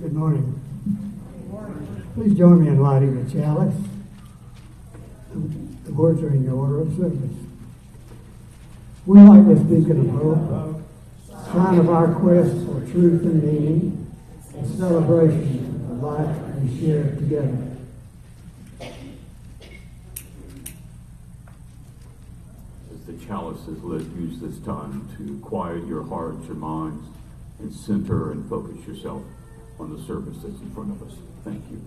Good morning. Please join me in lighting the chalice. The words are in your order of service. We light this beacon of hope, sign of our quest for truth and meaning, and celebration of the life we share together. As the chalice is lit, use this time to quiet your hearts, your minds, and center and focus yourself on the service that's in front of us. Thank you.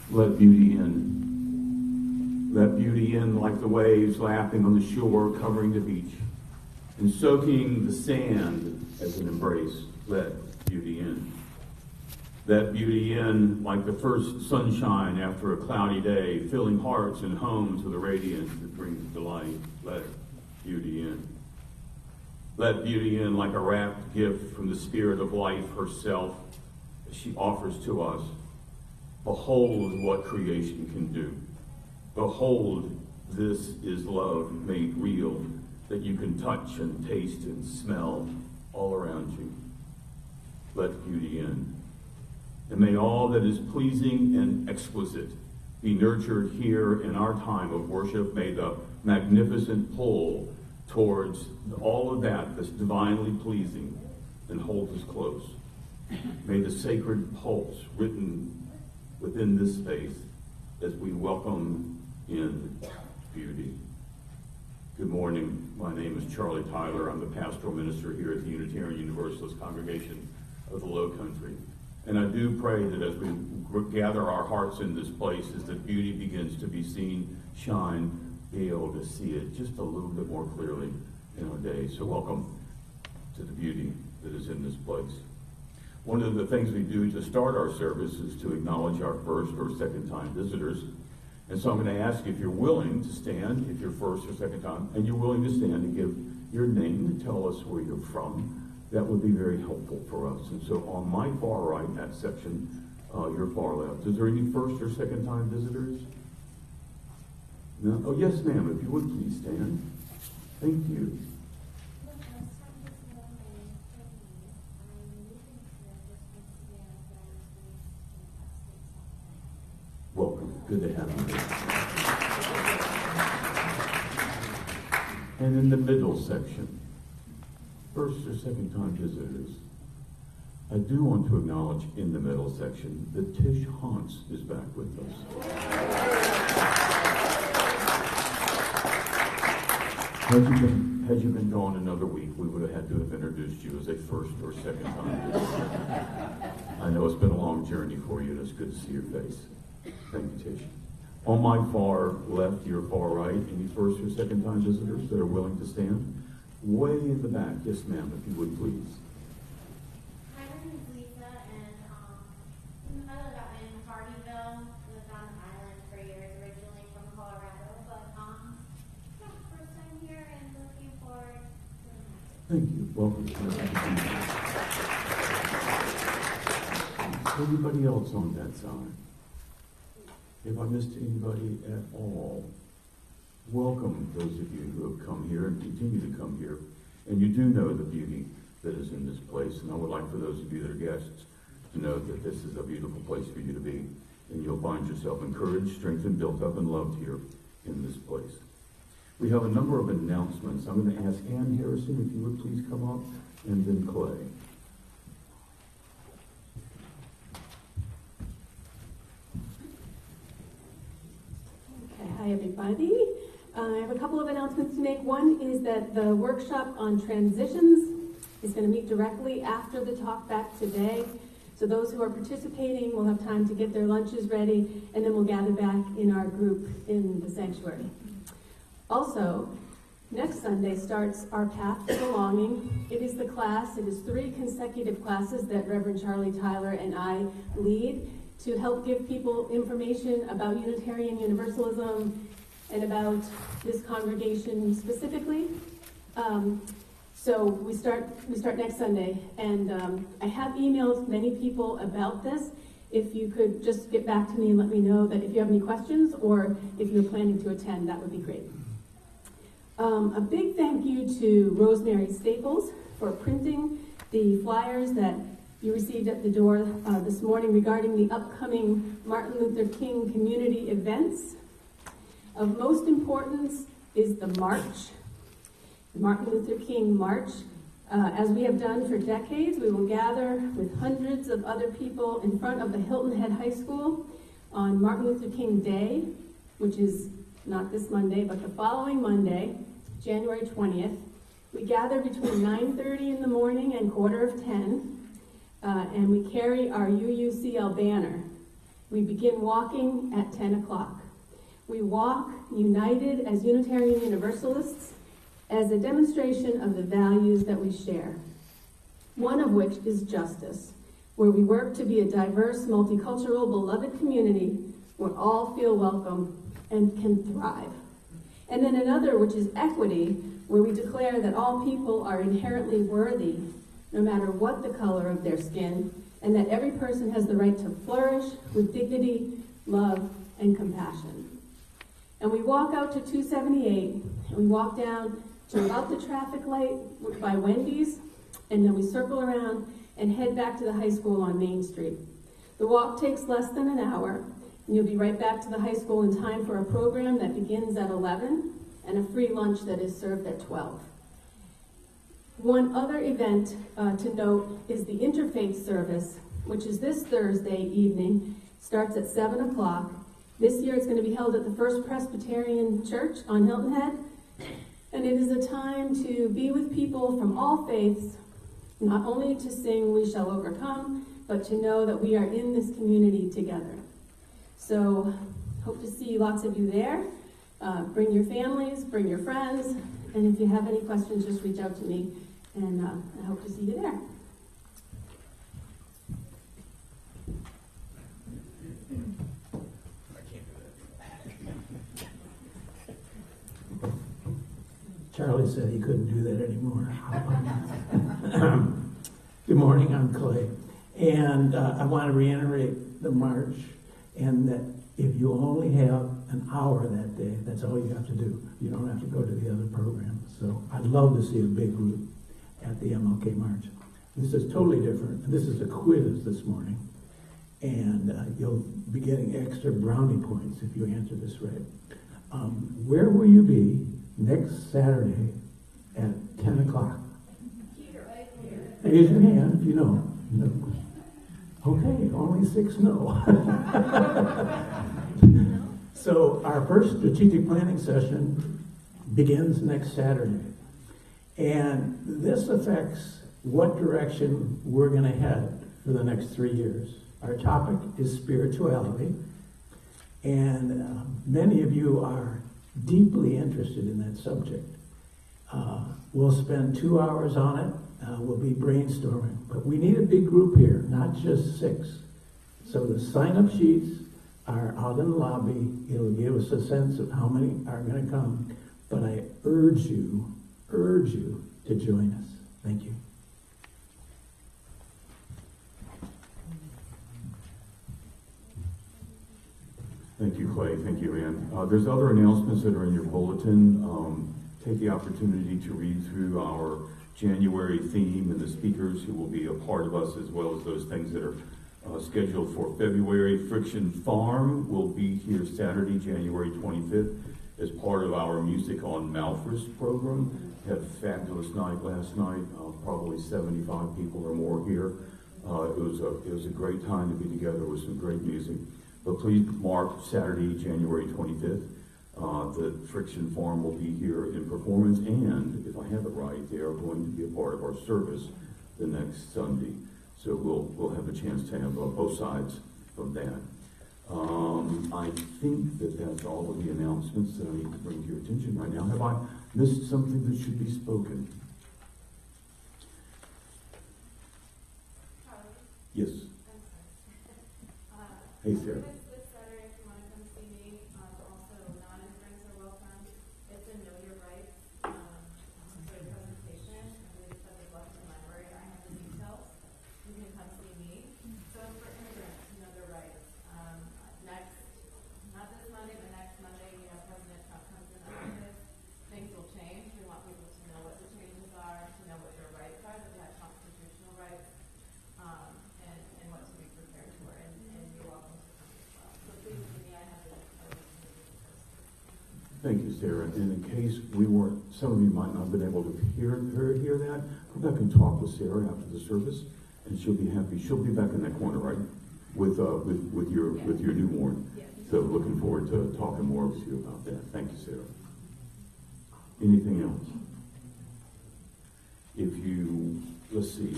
Let beauty in. Let beauty in like the waves lapping on the shore, covering the beach, and soaking the sand as an embrace. Let beauty in. Let beauty in like the first sunshine after a cloudy day, filling hearts and homes with a radiance that brings delight. Let beauty in. Let beauty in like a wrapped gift from the Spirit of life herself that she offers to us. Behold what creation can do. Behold, this is love made real. that you can touch and taste and smell all around you. Let beauty in. And may all that is pleasing and exquisite be nurtured here in our time of worship. May the magnificent pull towards all of that that's divinely pleasing and hold us close. May the sacred pulse written within this space as we welcome in beauty. Good morning. My name is Charlie Tyler. I'm the pastoral minister here at the Unitarian Universalist congregation of the Low Country. And I do pray that as we gather our hearts in this place, as the beauty begins to be seen, shine, be able to see it just a little bit more clearly in our day. So welcome to the beauty that is in this place. One of the things we do to start our service is to acknowledge our first or second time visitors. And so I'm going to ask if you're willing to stand, if you're first or second time, and you're willing to stand and give your name and tell us where you're from. That would be very helpful for us. And so on my far right, that section, your far left, is there any first or second time visitors? No? Oh, yes, ma'am, if you would please stand. Thank you. Welcome. Good to have you. And in the middle section, first or second time visitors, I do want to acknowledge in the middle section that Tish Hans is back with us. Had you been gone another week, we would have had to have introduced you as a first or second time visitor. I know it's been a long journey for you, and it's good to see your face. Thank you, Tish. On my far left, your far right, any first or second time visitors that are willing to stand? Way in the back, yes ma'am, if you would please. Hi, my name is Lisa, and I live out in Hardyville, lived on the island for years, originally from Colorado, but yeah, first time here and looking forward to the next. Thank you. Welcome. Anybody else on that side? If I missed anybody at all, welcome those of you who have come here and continue to come here. And you do know the beauty that is in this place. And I would like for those of you that are guests to know that this is a beautiful place for you to be. And you'll find yourself encouraged, strengthened, built up, and loved here in this place. We have a number of announcements. I'm going to ask Ann Harrison if you would please come up, and then Clay. Hi, everybody. I have a couple of announcements to make. One is that the workshop on transitions is going to meet directly after the talk back today. So those who are participating will have time to get their lunches ready, and then we'll gather back in our group in the sanctuary. Also, next Sunday starts our Path to Belonging. It is the class, it is 3 consecutive classes that Reverend Charlie Tyler and I lead to help give people information about Unitarian Universalism and about this congregation specifically. So we start next Sunday, and I have emailed many people about this. If you could just get back to me and let me know that if you have any questions or if you're planning to attend, that would be great. A big thank you to Rosemary Staples for printing the flyers that you received at the door this morning regarding the upcoming Martin Luther King community events. Of most importance is the march, the Martin Luther King March. As we have done for decades, we will gather with hundreds of other people in front of the Hilton Head High School on Martin Luther King Day, which is not this Monday, but the following Monday, January 20th. We gather between 9:30 in the morning and 9:45, and we carry our UUCL banner. We begin walking at 10 o'clock. We walk united as Unitarian Universalists as a demonstration of the values that we share, one of which is justice, where we work to be a diverse, multicultural, beloved community where all feel welcome and can thrive. And then another, which is equity, where we declare that all people are inherently worthy, no matter what the color of their skin, and that every person has the right to flourish with dignity, love, and compassion. And we walk out to 278, and we walk down jump out the traffic light by Wendy's, and then we circle around and head back to the high school on Main Street. The walk takes less than an hour, and you'll be right back to the high school in time for a program that begins at 11 and a free lunch that is served at 12. One other event to note is the interfaith service, which is this Thursday evening, starts at 7 o'clock. This year it's going to be held at the First Presbyterian Church on Hilton Head, and it is a time to be with people from all faiths, not only to sing "We Shall Overcome," but to know that we are in this community together. So, hope to see lots of you there. Bring your families, bring your friends, and if you have any questions, just reach out to me, and I hope to see you there. Charlie said he couldn't do that anymore. Good morning, I'm Clay. And I want to reiterate the march, and that if you only have an hour that day, that's all you have to do. You don't have to go to the other programs. So I'd love to see a big group at the MLK March. This is totally different. This is a quiz this morning. And you'll be getting extra brownie points if you answer this right. Where will you be next Saturday at 10 o'clock? Raise your hand if you know. No. Okay, only 6 no. So our first strategic planning session begins next Saturday. And this affects what direction we're going to head for the next 3 years. Our topic is spirituality. And many of you are deeply interested in that subject. We'll spend 2 hours on it. We'll be brainstorming. But we need a big group here, not just 6. So the sign-up sheets are out in the lobby. It'll give us a sense of how many are going to come. But I urge you to join us. Thank you. Thank you, Clay. Thank you, Ann. There's other announcements that are in your bulletin. Take the opportunity to read through our January theme and the speakers who will be a part of us, as well as those things that are scheduled for February. Friction Farm will be here Saturday, January 25th, as part of our Music on Malthus program. Had a fabulous night last night, probably 75 people or more here. It was a great time to be together with some great music. But please mark Saturday, January 25th. The Friction Farm will be here in performance, and if I have it right, they are going to be a part of our service the next Sunday. So we'll have a chance to have both sides of that. I think that's all of the announcements that I need to bring to your attention right now. Have I missed something that should be spoken? Yes. Hey, Sarah. This Saturday, if you want to come see me, also non-immigrants are welcome. It's a Know Your Rights great presentation. I believe it's at the Boston Library. I have the details. You can come see me. So for immigrants, know their rights. Not this Monday, but next Monday, President Trump comes in office. Things will change. We want people to know what the changes are, to know what your rights are, that they have constitutional rights, and what to be prepared for. And you're welcome to come as well. So please, me, I have the Thank you, Sarah. And in case some of you might not have been able to hear that, go back and talk with Sarah after the service, and she'll be happy. She'll be back in that corner, right, with your newborn. Yes. So looking forward to talking more with you about that. Thank you, Sarah. Anything else? Let's see,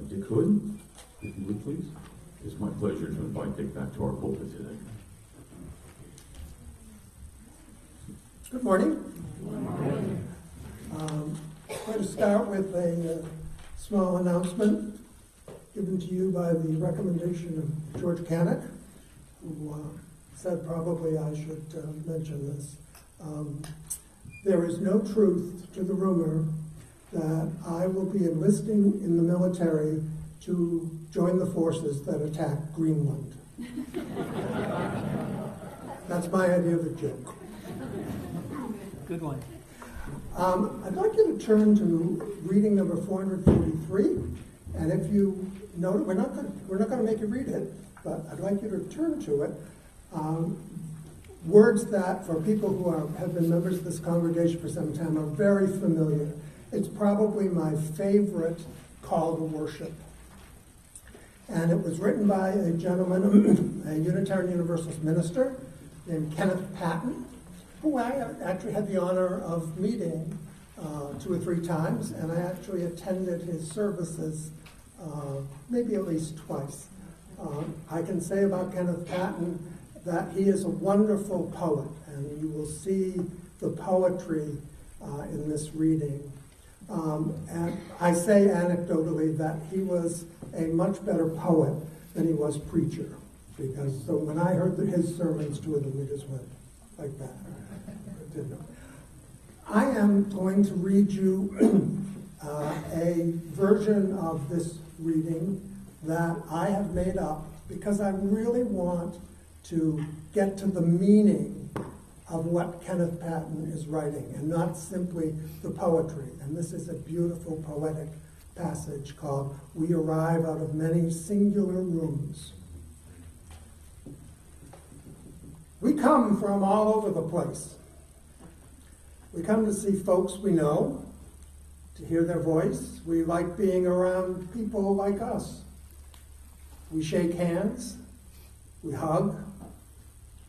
Dick Hood, if you would please. It's my pleasure to invite Dick back to our pulpit today. Good morning. Good morning. I'm going to start with a small announcement given to you by the recommendation of George Canick, who said probably I should mention this. There is no truth to the rumor that I will be enlisting in the military to join the forces that attack Greenland. That's my idea of a joke. Good one. I'd like you to turn to reading number 443, and if you note, we're not going to make you read it, but I'd like you to turn to it. Words that, for people who have been members of this congregation for some time, are very familiar. It's probably my favorite call to worship. And it was written by a gentleman, a Unitarian Universalist minister named Kenneth Patton, who I actually had the honor of meeting 2 or 3 times, and I actually attended his services maybe at least twice. I can say about Kenneth Patton that he is a wonderful poet, and you will see the poetry in this reading. And I say anecdotally that he was a much better poet than he was preacher, because so when I heard his sermons, 2 of them, we just went like that. I am going to read you a version of this reading that I have made up because I really want to get to the meaning of what Kenneth Patton is writing and not simply the poetry. And this is a beautiful poetic passage called "We Arrive Out of Many Singular Rooms." We come from all over the place. We come to see folks we know, to hear their voice. We like being around people like us. We shake hands. We hug.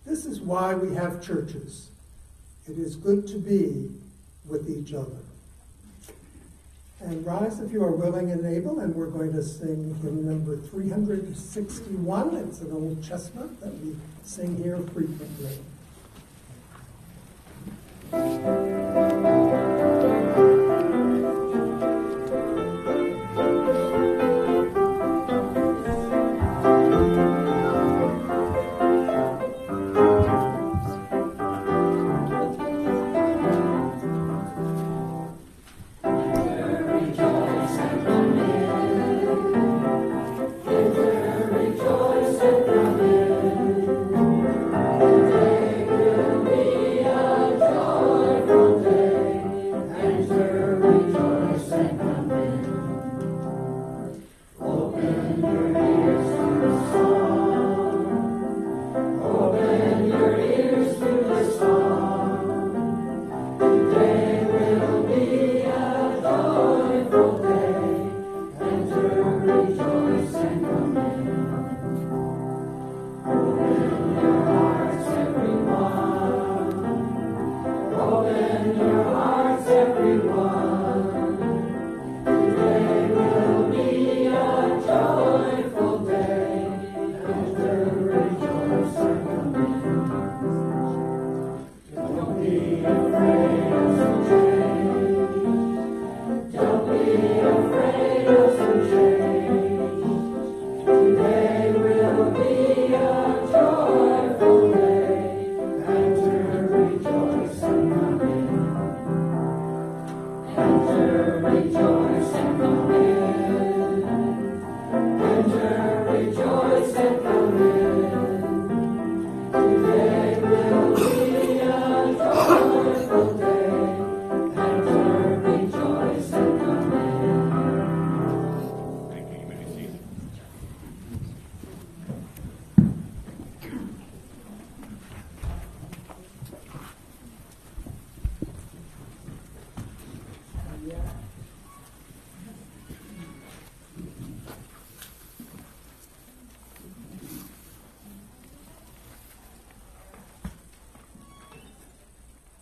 This is why we have churches. It is good to be with each other. And rise if you are willing and able, and we're going to sing hymn number 361. It's an old chestnut that we sing here frequently.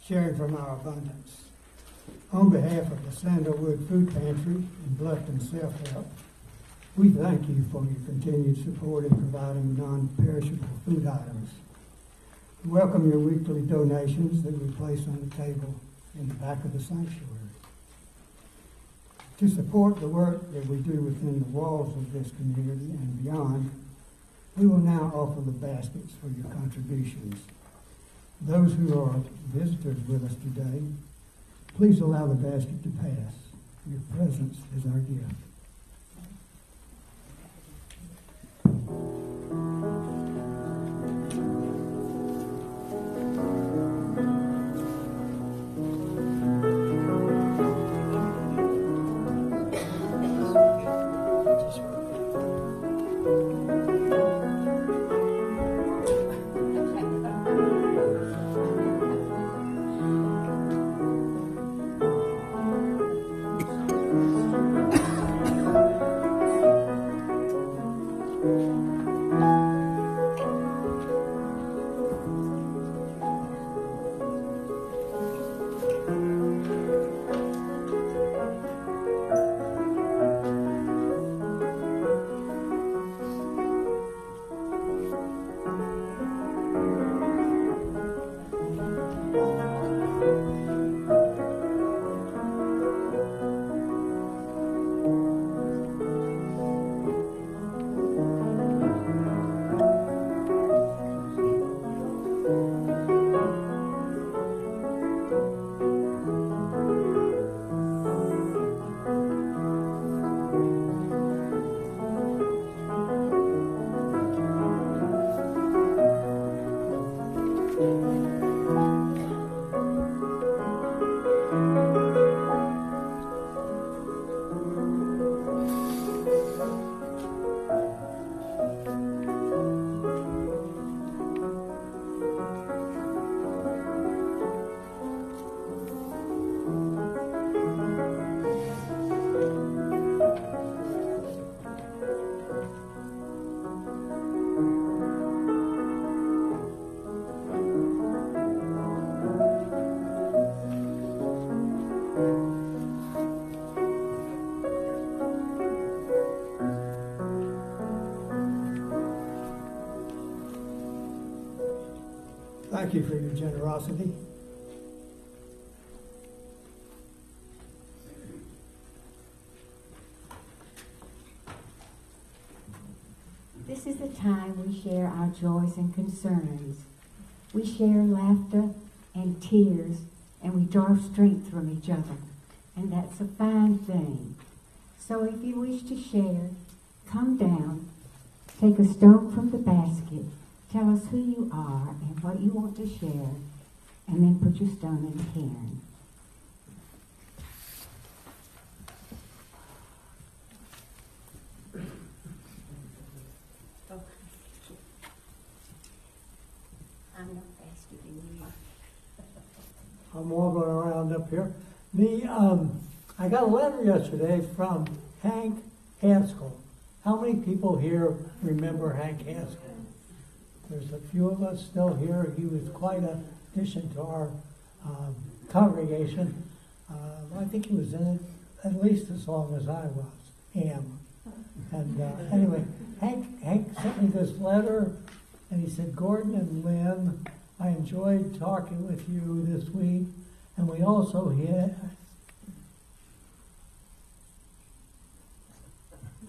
Sharing from our abundance. On behalf of the Sandalwood Food Pantry and Bluffton Self-Help, we thank you for your continued support in providing non-perishable food items. We welcome your weekly donations that we place on the table in the back of the sanctuary. To support the work that we do within the walls of this community and beyond, we will now offer the baskets for your contributions. Those who are visitors with us today, please allow the basket to pass. Your presence is our gift. Thank you for your generosity. This is the time we share our joys and concerns. We share laughter and tears, and we draw strength from each other. And that's a fine thing. So if you wish to share, come down, take a stone from the basket, tell us who you are and what you want to share, and then put your stone in the cairn. I'm no faster than you. I'm wobbling around up here. I got a letter yesterday from Hank Haskell. How many people here remember Hank Haskell? There's a few of us still here. He was quite an addition to our congregation. I think he was in it at least as long as I am. And anyway, Hank sent me this letter, and he said, Gordon and Lynn, I enjoyed talking with you this week, and we also hit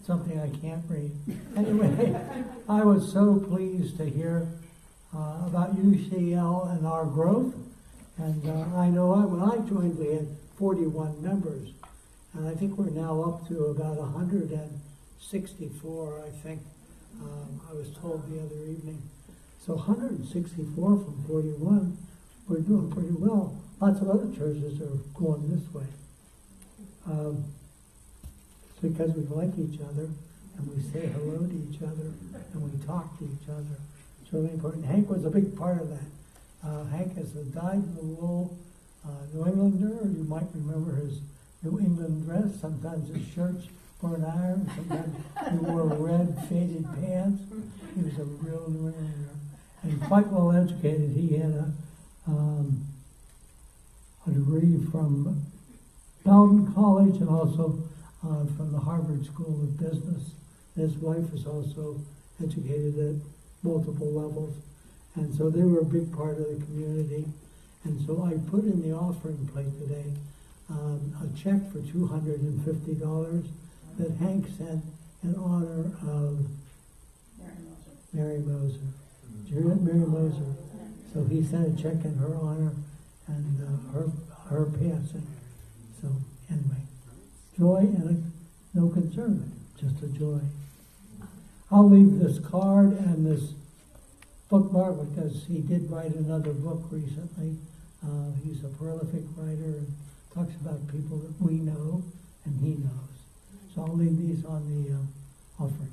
something I can't read. Anyway, I was so pleased to hear about UCL and our growth. And I know when I joined, we had 41 members. And I think we're now up to about 164, I think. I was told the other evening. So 164 from 41, we're doing pretty well. Lots of other churches are going this way. It's because we like each other, and we say hello to each other, and we talk to each other. It's really important. Hank was a big part of that. Hank is a dyed-in-the-wool New Englander. You might remember his New England dress. Sometimes his shirts were an iron. Sometimes he wore red faded pants. He was a real New Englander. And quite well educated. He had a degree from Bowdoin College and also from the Harvard School of Business. His wife was also educated at multiple levels. And so they were a big part of the community. And so I put in the offering plate today a check for $250 that Hank sent in honor of Mary Moser. Did you hear that? Mary Moser. So he sent a check in her honor and her passing. So anyway, joy and no concern, just a joy. I'll leave this card and this bookmark because he did write another book recently. He's a prolific writer and talks about people that we know and he knows. So I'll leave these on the offering.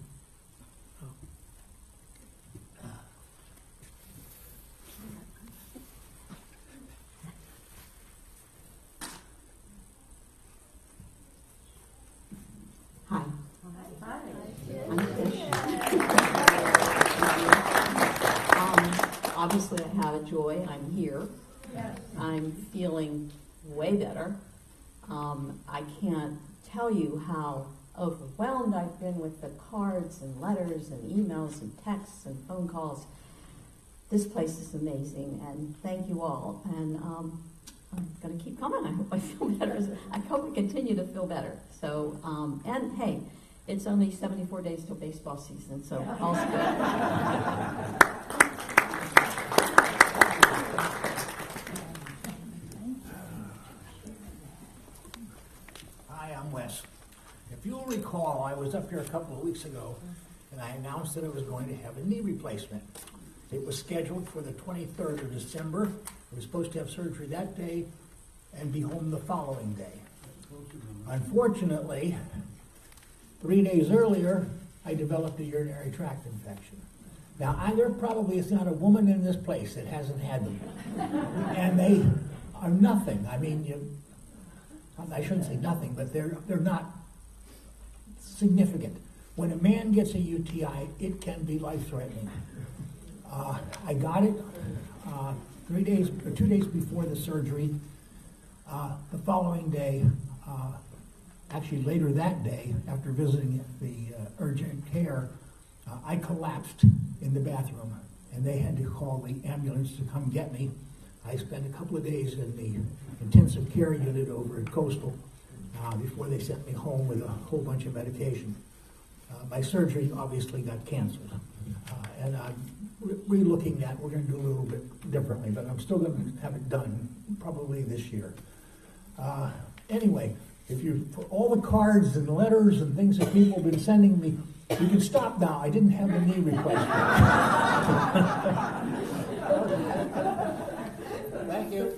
Hi. Hi. I'm Trish. Obviously, I have a joy. I'm here. I'm feeling way better. I can't tell you how overwhelmed I've been with the cards and letters and emails and texts and phone calls. This place is amazing, and thank you all. And I'm going to keep coming. I hope I feel better. I hope we continue to feel better. So, and hey, it's only 74 days till baseball season, so all's good. Hi, I'm Wes. If you'll recall, I was up here a couple of weeks ago, and I announced that I was going to have a knee replacement. It was scheduled for the 23rd of December. I was supposed to have surgery that day and be home the following day. Unfortunately, 3 days earlier, I developed a urinary tract infection. Now, there probably is not a woman in this place that hasn't had them. And they are nothing. I mean, I shouldn't say nothing, but they're not significant. When a man gets a UTI, it can be life-threatening. I got it 2 days before the surgery. The following day, actually later that day, after visiting the urgent care, I collapsed in the bathroom, and they had to call the ambulance to come get me. I spent a couple of days in the intensive care unit over at Coastal before they sent me home with a whole bunch of medication. My surgery obviously got canceled, and I'm re-looking at, we're going to do a little bit differently, but I'm still going to have it done probably this year. Anyway, for all the cards and letters and things that people have been sending me, you can stop now. I didn't have the knee replacement. Thank you.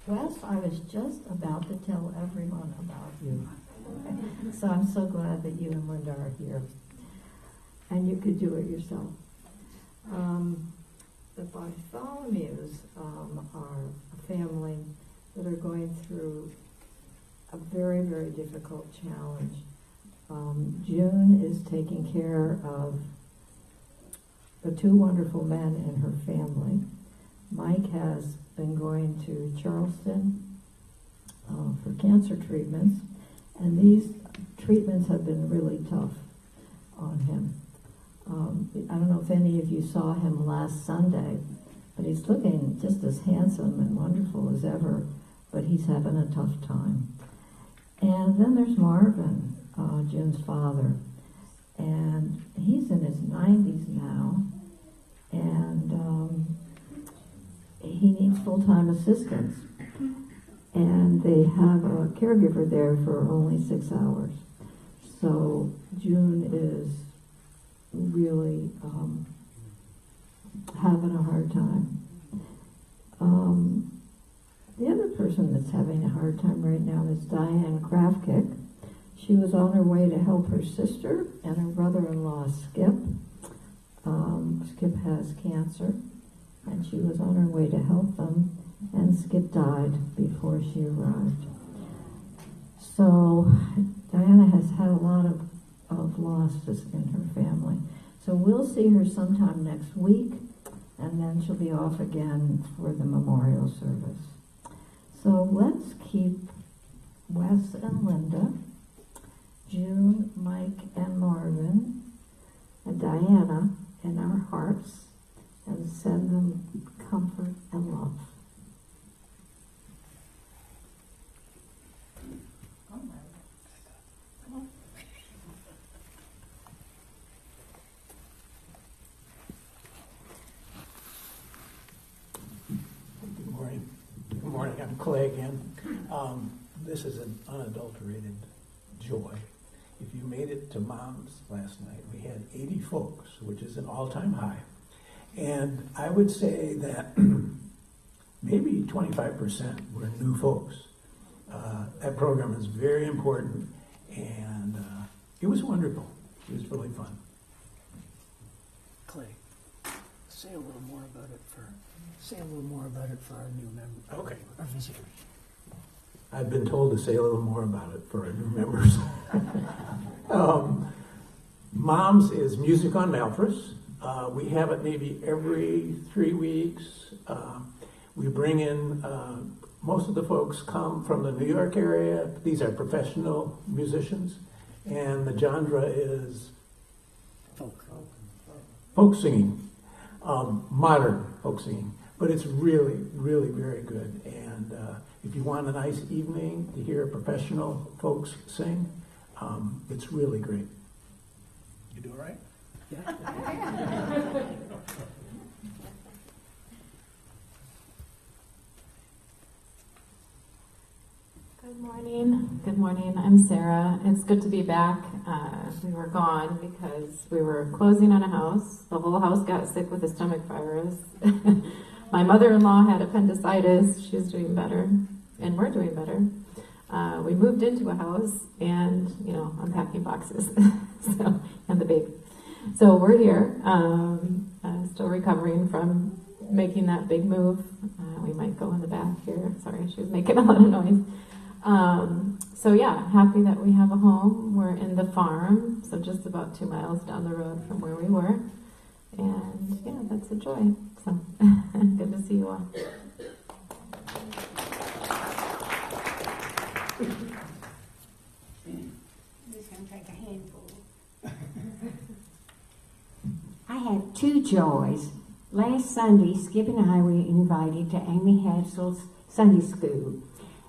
Wes, I was just about to tell everyone about you. So I'm so glad that you and Linda are here. And you could do it yourself. The Bartholomews are a family that are going through a very, very difficult challenge. June is taking care of the two wonderful men in her family. Mike has been going to Charleston for cancer treatments, and these treatments have been really tough on him. I don't know if any of you saw him last Sunday, but he's looking just as handsome and wonderful as ever, but he's having a tough time. And then there's Marvin, June's father, and he's in his 90s now, and he needs full-time assistance. And they have a caregiver there for only 6 hours. So June is really having a hard time. The other person that's having a hard time right now is Diane Krafkick. She was on her way to help her sister and her brother-in-law, Skip. Skip has cancer, and she was on her way to help them, and Skip died before she arrived. So Diana has had a lot of losses in her family. So we'll see her sometime next week, and then she'll be off again for the memorial service. So let's keep Wes and Linda, June, Mike, and Marvin, and Diana in our hearts, and send them comfort and love. Good morning. Good morning. I'm Clay again. This is an unadulterated joy. If you made it to Mom's last night, we had 80 folks, which is an all-time high. And I would say that maybe 25% were new folks. That program is very important, and it was wonderful. It was really fun. Clay, say a little more about it for our new member. Okay. Our visitors. I've been told to say a little more about it for our new members. Moms is Music on Malthus. We have it maybe every 3 weeks. We bring in, most of the folks come from the New York area. These are professional musicians. And the genre is folk singing, modern folk singing. But it's really, really very good. And if you want a nice evening to hear professional folks sing, it's really great. You do all right? Good morning. Good morning. I'm Sarah. It's good to be back. We were gone because we were closing on a house. The whole house got sick with a stomach virus. My mother-in-law had appendicitis. She's doing better, and we're doing better. We moved into a house, and unpacking boxes, and the baby. So we're here, still recovering from making that big move. We might go in the back here. Sorry, she was making a lot of noise. Happy that we have a home. We're in the farm, so just about 2 miles down the road from where we were. And that's a joy. So good to see you all. I'm just going to take a handful. I have 2 joys. Last Sunday, Skip and I were invited to Amy Hadsel's Sunday school.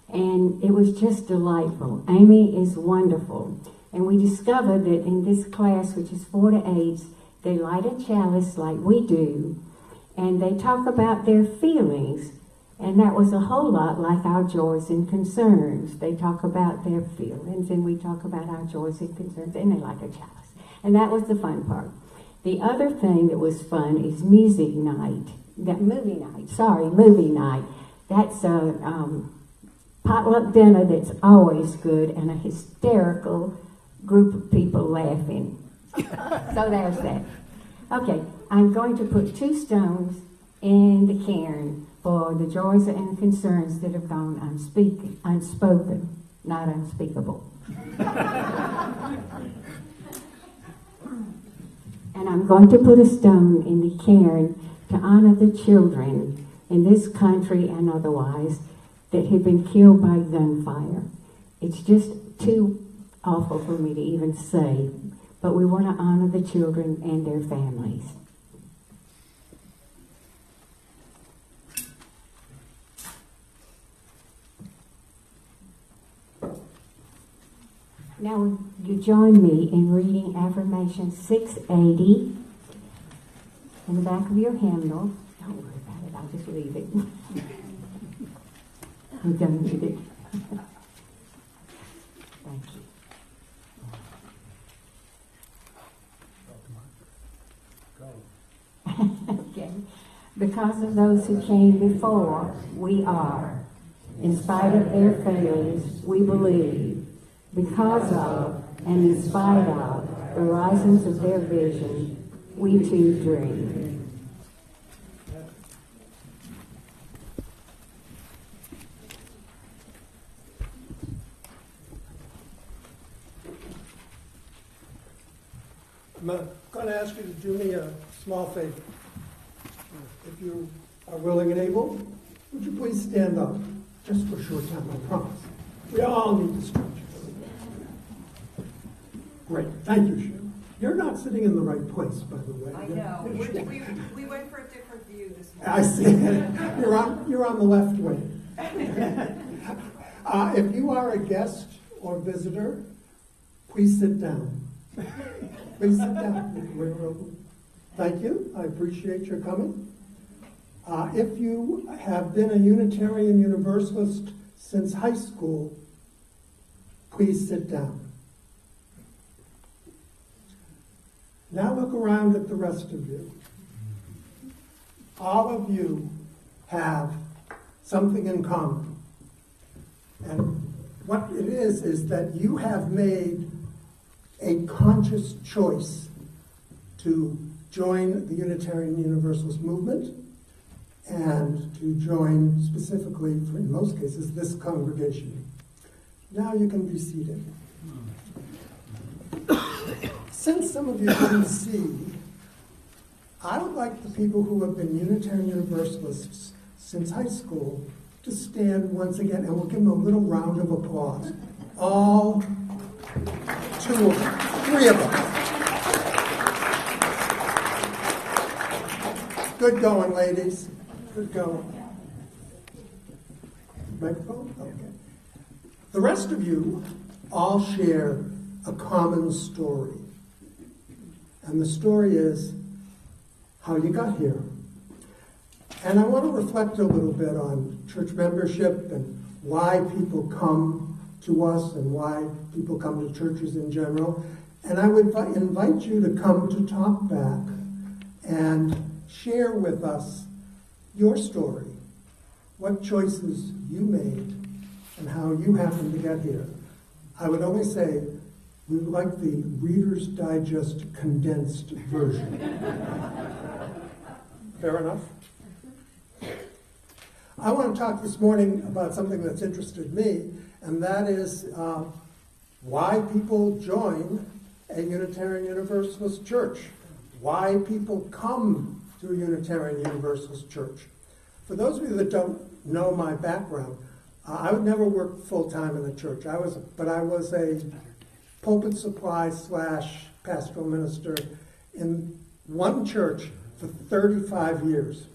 And it was just delightful. Amy is wonderful. And we discovered that in this class, which is 4 to 8, they light a chalice like we do, and they talk about their feelings. And that was a whole lot like our joys and concerns. They talk about their feelings, and we talk about our joys and concerns, and they light a chalice. And that was the fun part. The other thing that was fun is movie night. That's a potluck dinner that's always good, and a hysterical group of people laughing. So there's that. Okay, I'm going to put 2 stones in the cairn for the joys and concerns that have gone unspoken, not unspeakable. And I'm going to put a stone in the cairn to honor the children in this country and otherwise that have been killed by gunfire. It's just too awful for me to even say, but we want to honor the children and their families. Now, you join me in reading affirmation 680 in the back of your hymnal. Don't worry about it, I'll just leave it. I'm done with it. Thank you. Okay. Because of those who came before, we are. In spite of their failings, we believe. Because of and in spite of the risings of their vision, we too dream. I'm going to ask you to do me a small favor. If you are willing and able, would you please stand up? Just for a short time, I promise. We all need to stretch. Great. Thank you, Sharon. You're not sitting in the right place, by the way. I know. We went for a different view this morning. I see. You're on the left wing. If you are a guest or visitor, please sit down. Please sit down. Thank you. I appreciate your coming. If you have been a Unitarian Universalist since high school, please sit down. Now look around at the rest of you. All of you have something in common. And what it is that you have made a conscious choice to join the Unitarian Universalist movement and to join specifically, in most cases, this congregation. Now you can be seated. Since some of you didn't see, I would like the people who have been Unitarian Universalists since high school to stand once again, and we'll give them a little round of applause. All 2 of them, 3 of them. Good going, ladies. Good going. Microphone? Okay. The rest of you all share a common story. And the story is how you got here. And I want to reflect a little bit on church membership and why people come to us and why people come to churches in general. And I would invite you to come to Talk Back and share with us your story, what choices you made, and how you happened to get here. I would only say we would like the Reader's Digest condensed version. Fair enough? I want to talk this morning about something that's interested me, and that is why people join a Unitarian Universalist church, why people come to a Unitarian Universalist church. For those of you that don't know my background, I would never work full-time in the church. I was a pulpit supply / pastoral minister in one church for 35 years.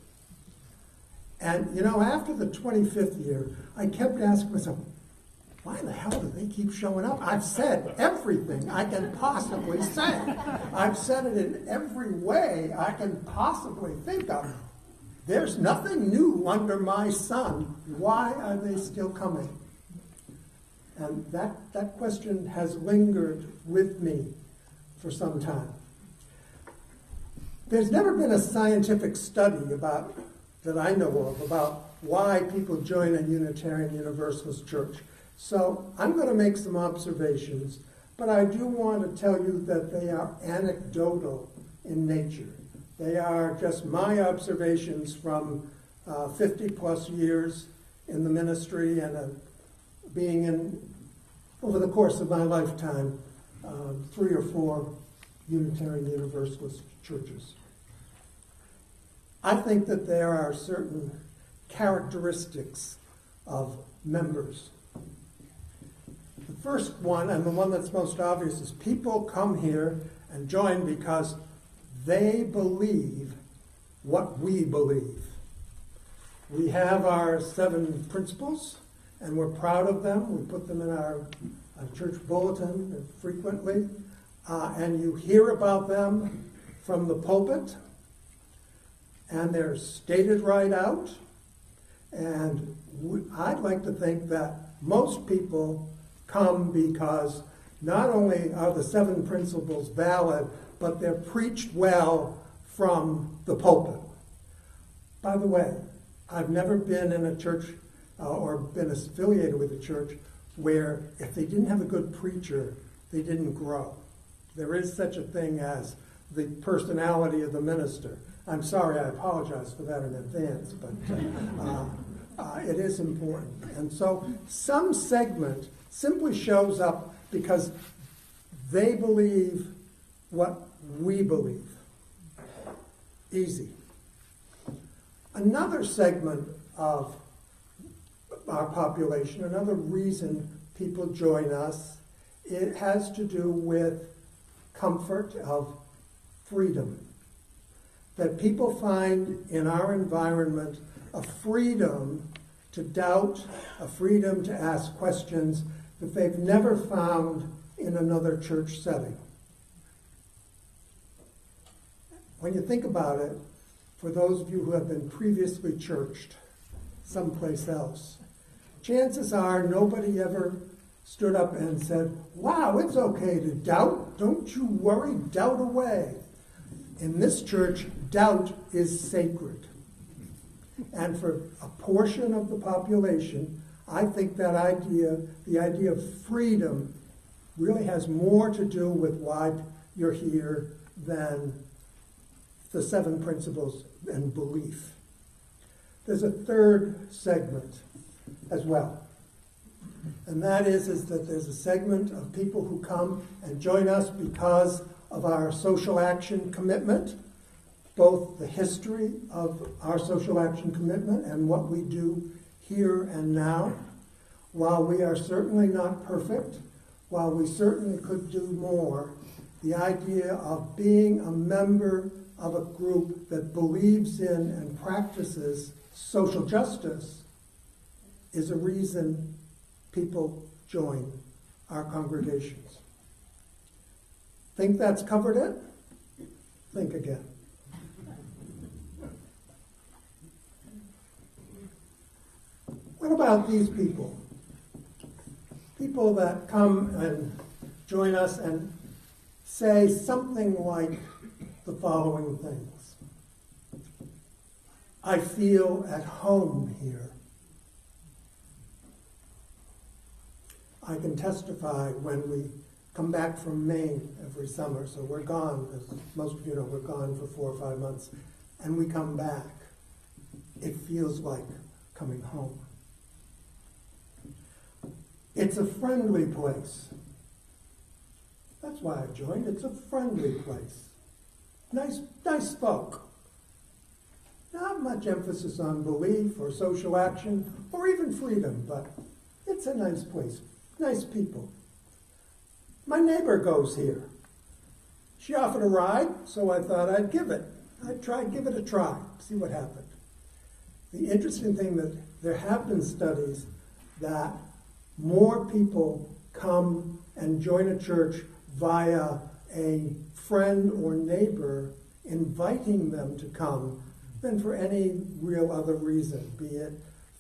And, after the 25th year, I kept asking myself, why the hell do they keep showing up? I've said everything I can possibly say. I've said it in every way I can possibly think of. There's nothing new under my sun. Why are they still coming? And that question has lingered with me for some time. There's never been a scientific study that I know of about why people join a Unitarian Universalist church. So I'm going to make some observations, but I do want to tell you that they are anecdotal in nature. They are just my observations from 50 plus years in the ministry and being in, over the course of my lifetime, 3 or 4 Unitarian Universalist churches. I think that there are certain characteristics of members. The first one, and the one that's most obvious, is people come here and join because they believe what we believe. We have our 7 principles, and we're proud of them. We put them in our church bulletin frequently, and you hear about them from the pulpit, and they're stated right out. And I'd like to think that most people come because not only are the 7 principles valid, but they're preached well from the pulpit. By the way, I've never been in a church or been affiliated with a church where if they didn't have a good preacher, they didn't grow. There is such a thing as the personality of the minister. I'm sorry, I apologize for that in advance, but it is important. And so some segment simply shows up because they believe what we believe. Easy. Another segment of our population, another reason people join us, it has to do with comfort of freedom. That people find in our environment a freedom to doubt, a freedom to ask questions that they've never found in another church setting. When you think about it, for those of you who have been previously churched someplace else, chances are nobody ever stood up and said, wow, it's okay to doubt. Don't you worry, doubt away. In this church, doubt is sacred. And for a portion of the population, I think that idea, the idea of freedom, really has more to do with why you're here than the 7 principles and belief. There's a third segment as well. And that is that there's a segment of people who come and join us because of our social action commitment, both the history of our social action commitment and what we do here and now. While we are certainly not perfect, while we certainly could do more, the idea of being a member of a group that believes in and practices social justice is a reason people join our congregations. Think that's covered it? Think again. What about these people? People that come and join us and say something like the following things. I feel at home here. I can testify when we come back from Maine every summer, so we're gone, as most of you know, we're gone for 4 or 5 months, and we come back. It feels like coming home. It's a friendly place. That's why I joined. It's a friendly place. Nice folk. Not much emphasis on belief or social action or even freedom, but it's a nice place. Nice people. My neighbor goes here. She offered a ride, so I thought I'd give it. Give it a try, see what happened. The interesting thing that there have been studies that more people come and join a church via a friend or neighbor inviting them to come than for any real other reason, be it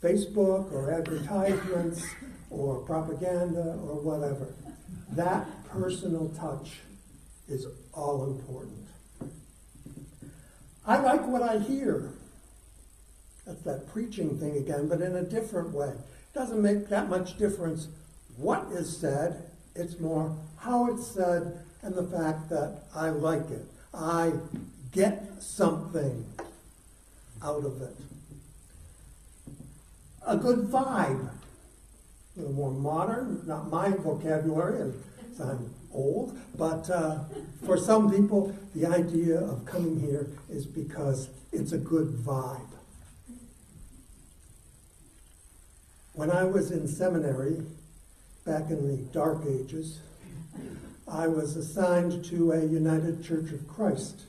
Facebook or advertisements or propaganda or whatever. That personal touch is all important. I like what I hear. That's that preaching thing again, but in a different way. Doesn't make that much difference what is said, it's more how it's said and the fact that I like it. I get something out of it. A good vibe. A little more modern, not my vocabulary, and I'm old, but for some people, the idea of coming here is because it's a good vibe. When I was in seminary, back in the dark ages, I was assigned to a United Church of Christ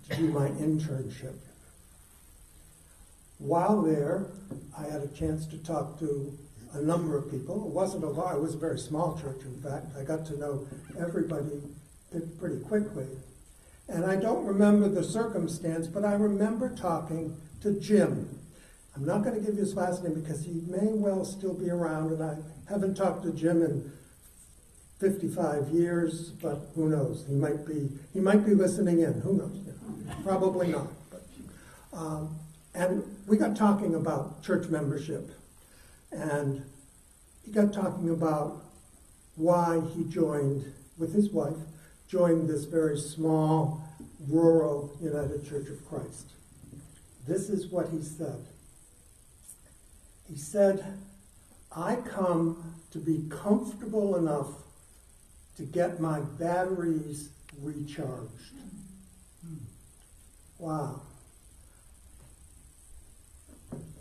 to do my internship. While there, I had a chance to talk to a number of people. It wasn't a lot, it was a very small church, in fact. I got to know everybody pretty quickly. And I don't remember the circumstance, but I remember talking to Jim. I'm not going to give you his last name because he may well still be around, and I haven't talked to Jim in 55 years, but who knows? He might be listening in. Who knows? Probably not. But, and we got talking about church membership, and he got talking about why he joined, with his wife, joined this very small, rural United Church of Christ. This is what he said. He said, I come to be comfortable enough to get my batteries recharged. Wow.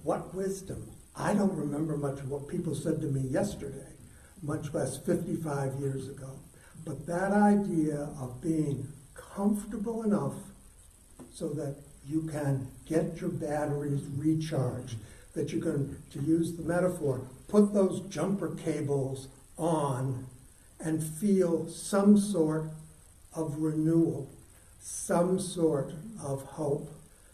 What wisdom. I don't remember much of what people said to me yesterday, much less 55 years ago. But that idea of being comfortable enough so that you can get your batteries recharged, that you can, to use the metaphor, put those jumper cables on and feel some sort of renewal, some sort of hope,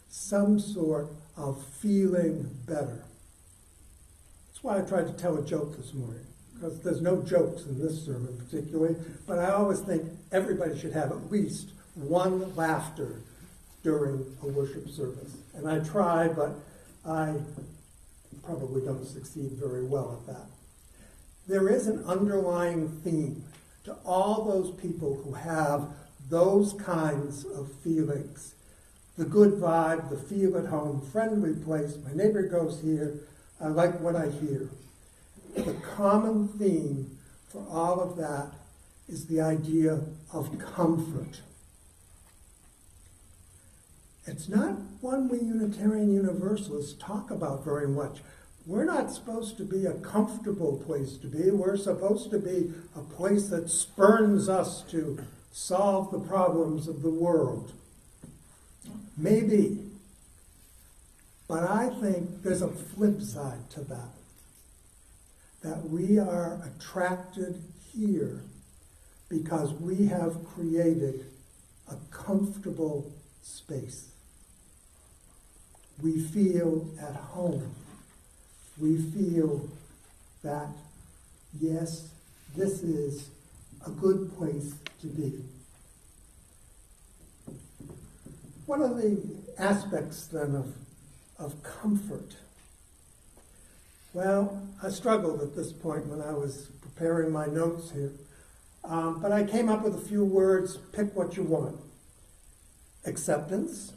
some sort of feeling better. That's why I tried to tell a joke this morning, because there's no jokes in this sermon particularly, but I always think everybody should have at least one laughter during a worship service. And I try, but I probably don't succeed very well at that. There is an underlying theme to all those people who have those kinds of feelings. the good vibe, the feel at home, friendly place, my neighbor goes here, I like what I hear. The common theme for all of that is the idea of comfort. It's not one we Unitarian Universalists talk about very much. We're not supposed to be a comfortable place to be. We're supposed to be a place that spurns us to solve the problems of the world. Maybe. But I think there's a flip side to that. That we are attracted here because we have created a comfortable space. We feel at home. We feel that, yes, this is a good place to be. What are the aspects then of comfort? Well, I struggled at this point when I was preparing my notes here. But I came up with a few words, pick what you want. Acceptance,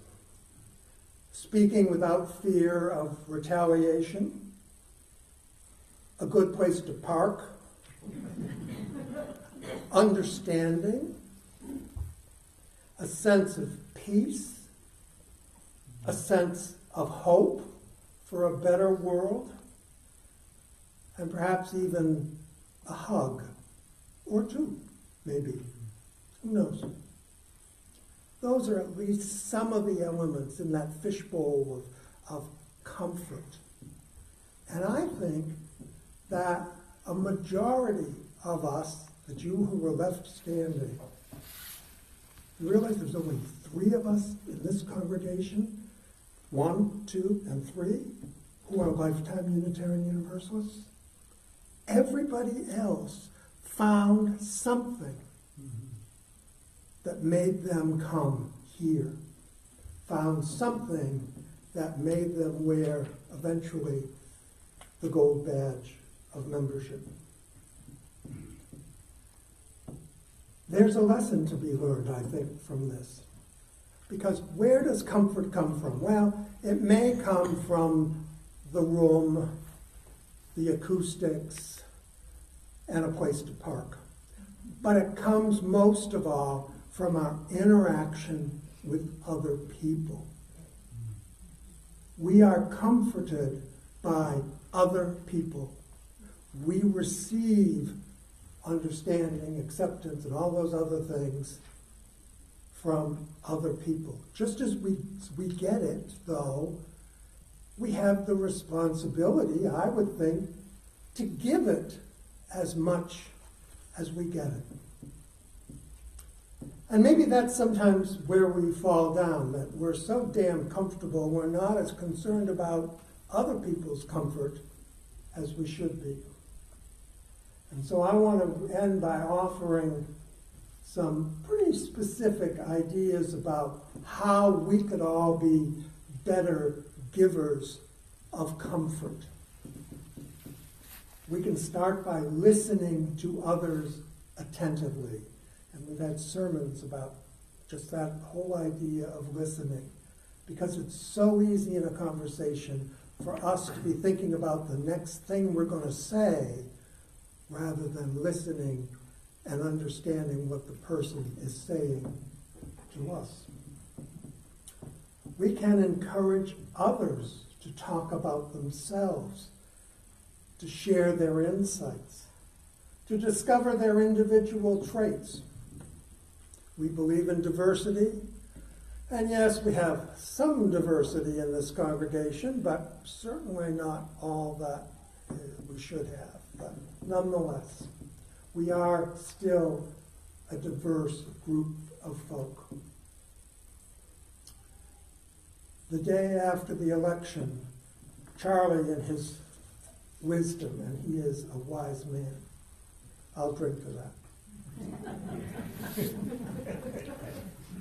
speaking without fear of retaliation, a good place to park, understanding, a sense of peace, a sense of hope for a better world, and perhaps even a hug or two, maybe. Who knows? Those are at least some of the elements in that fishbowl of comfort. And I think that a majority of us, the few who were left standing, you realize there's only 3 of us in this congregation, 1, 2, and 3, who are lifetime Unitarian Universalists. Everybody else found something that made them come here, found something that made them wear, eventually, the gold badge of membership. There's a lesson to be learned, I think, from this. Because where does comfort come from? Well, it may come from the room, the acoustics, and a place to park. But it comes most of all from our interaction with other people. We are comforted by other people. We receive understanding, acceptance, and all those other things from other people. Just as we get it, though, we have the responsibility, I would think, to give it as much as we get it. And maybe that's sometimes where we fall down, that we're so damn comfortable, we're not as concerned about other people's comfort as we should be. And so I want to end by offering some pretty specific ideas about how we could all be better givers of comfort. We can start by listening to others attentively. And we've had sermons about just that whole idea of listening. Because it's so easy in a conversation for us to be thinking about the next thing we're going to say rather than listening and understanding what the person is saying to us. We can encourage others to talk about themselves, to share their insights, to discover their individual traits. We believe in diversity, and yes, we have some diversity in this congregation, but certainly not all that we should have. But nonetheless, we are still a diverse group of folk. The day after the election, Charlie, in his wisdom, and he is a wise man, I'll drink to that,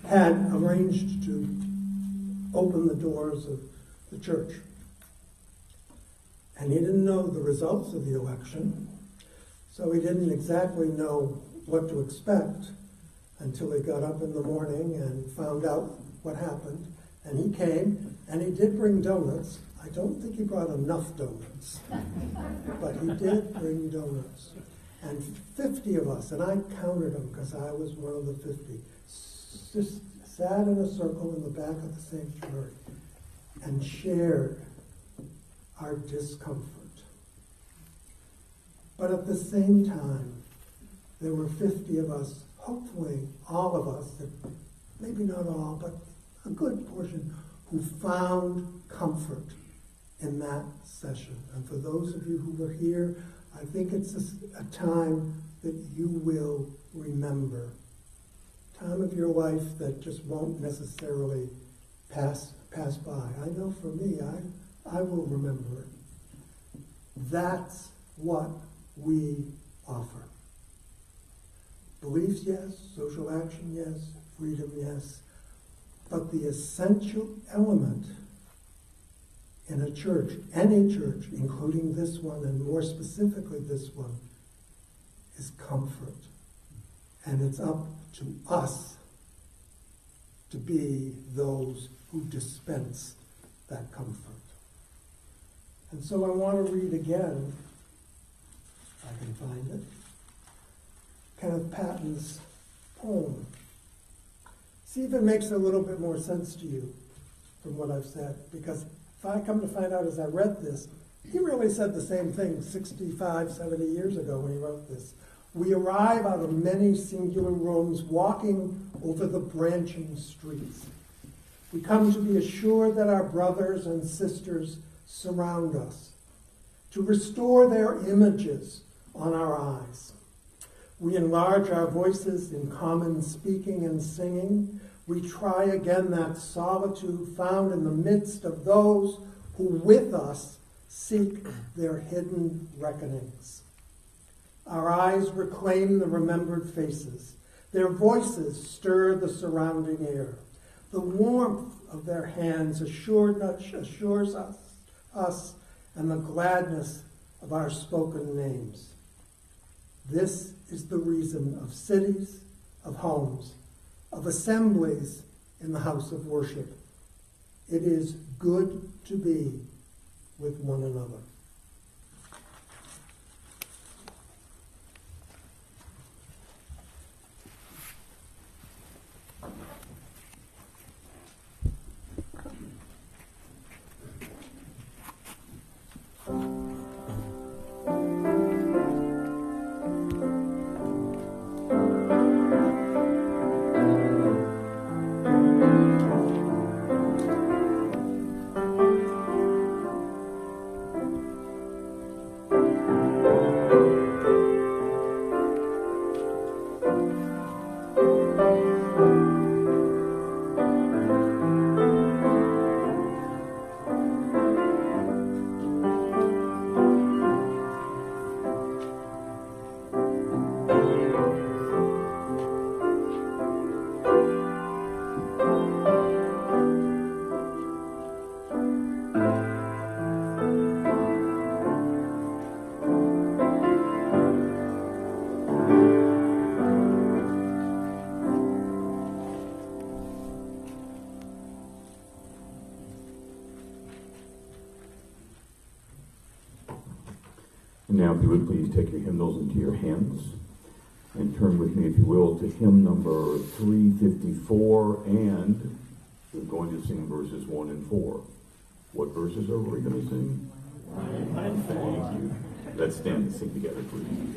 had arranged to open the doors of the church. And he didn't know the results of the election, so he didn't exactly know what to expect until he got up in the morning and found out what happened. And he came, and he did bring donuts. I don't think he brought enough donuts, but he did bring donuts. And 50 of us, and I counted them because I was one of the 50, just sat in a circle in the back of the sanctuary and shared our discomfort. But at the same time, there were 50 of us, hopefully all of us, maybe not all, but a good portion, who found comfort in that session. And for those of you who were here, I think it's a time that you will remember. Time of your life that just won't necessarily pass by. I know for me, I will remember it. That's what we offer. Beliefs, yes. Social action, yes. Freedom, yes. But the essential element in a church, any church, including this one, and more specifically this one, is comfort. And it's up to us to be those who dispense that comfort. And so I want to read again, if I can find it, Kenneth Patton's poem. See if it makes a little bit more sense to you from what I've said. Because if I come to find out as I read this, he really said the same thing 65, 70 years ago when he wrote this. We arrive out of many singular rooms, walking over the branching streets. We come to be assured that our brothers and sisters surround us, to restore their images on our eyes. We enlarge our voices in common speaking and singing. We try again that solitude found in the midst of those who with us seek their hidden reckonings. Our eyes reclaim the remembered faces. Their voices stir the surrounding air. The warmth of their hands assures us and the gladness of our spoken names. This is the reason of cities, of homes, of assemblies in the house of worship. It is good to be with one another. And now, if you would please take your hymnals into your hands and turn with me, if you will, to hymn number 354, and we're going to sing verses 1 and 4. What verses are we going to sing? 1 and 4. Thank you. Let's stand and sing together, please.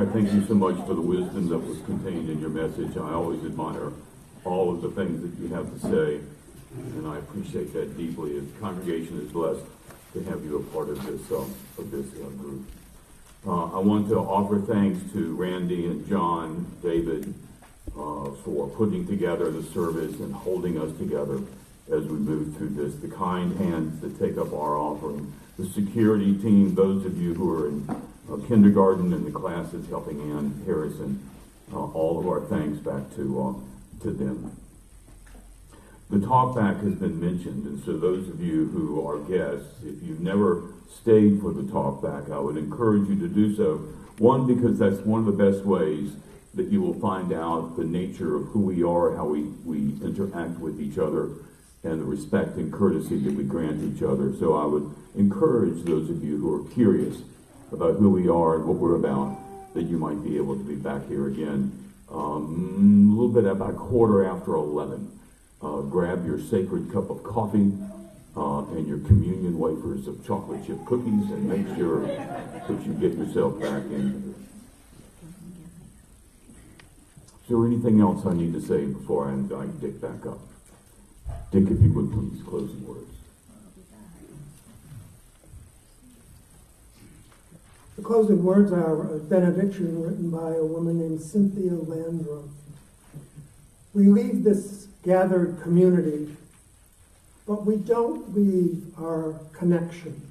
I thank you so much for the wisdom that was contained in your message. I always admire all of the things that you have to say, and I appreciate that deeply. The congregation is blessed to have you a part of this group. I want to offer thanks to Randy and John, David, for putting together the service and holding us together as we move through this. The kind hands that take up our offering, the security team, those of you who are in kindergarten and the classes helping Ann Harrison, all of our thanks back to them. The talkback has been mentioned, and so those of you who are guests, if you've never stayed for the talkback, I would encourage you to do so. One, because that's one of the best ways that you will find out the nature of who we are, how we interact with each other, and the respect and courtesy that we grant each other. So I would encourage those of you who are curious about who we are and what we're about, that you might be able to be back here again a little bit about 11:15. Grab your sacred cup of coffee and your communion wafers of chocolate chip cookies, and make sure that you get yourself back in. Is there anything else I need to say before I invite Dick back up? Dick, if you would please, closing words. The closing words are a benediction written by a woman named Cynthia Landrum. We leave this gathered community, but we don't leave our connection,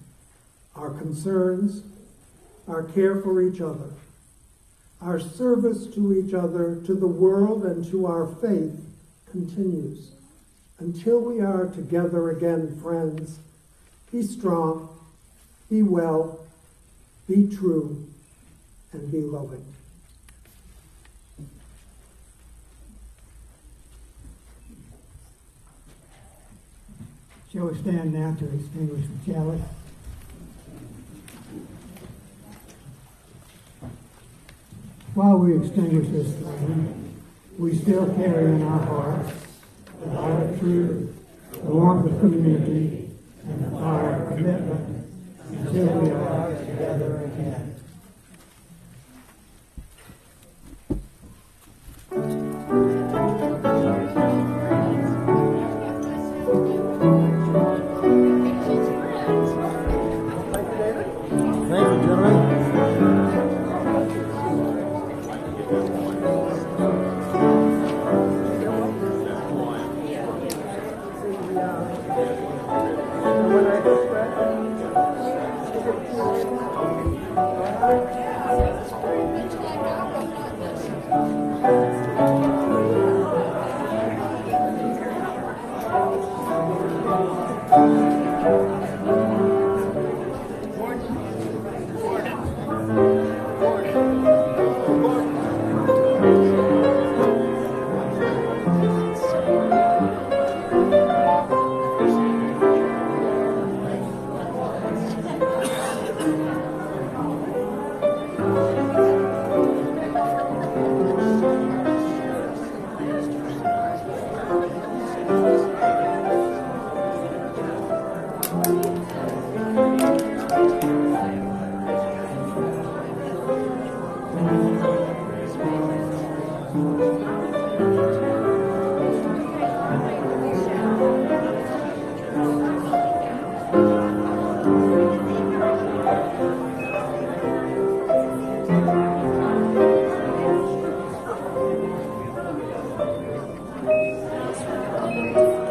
our concerns, our care for each other, our service to each other, to the world, and to our faith continues. Until we are together again, friends, be strong, be well, be true, and be loving. Shall we stand now to extinguish the chalice? While we extinguish this flame, we still carry in our hearts the light of truth, the warmth of community, and the fire of commitment until we are together again. Thank you.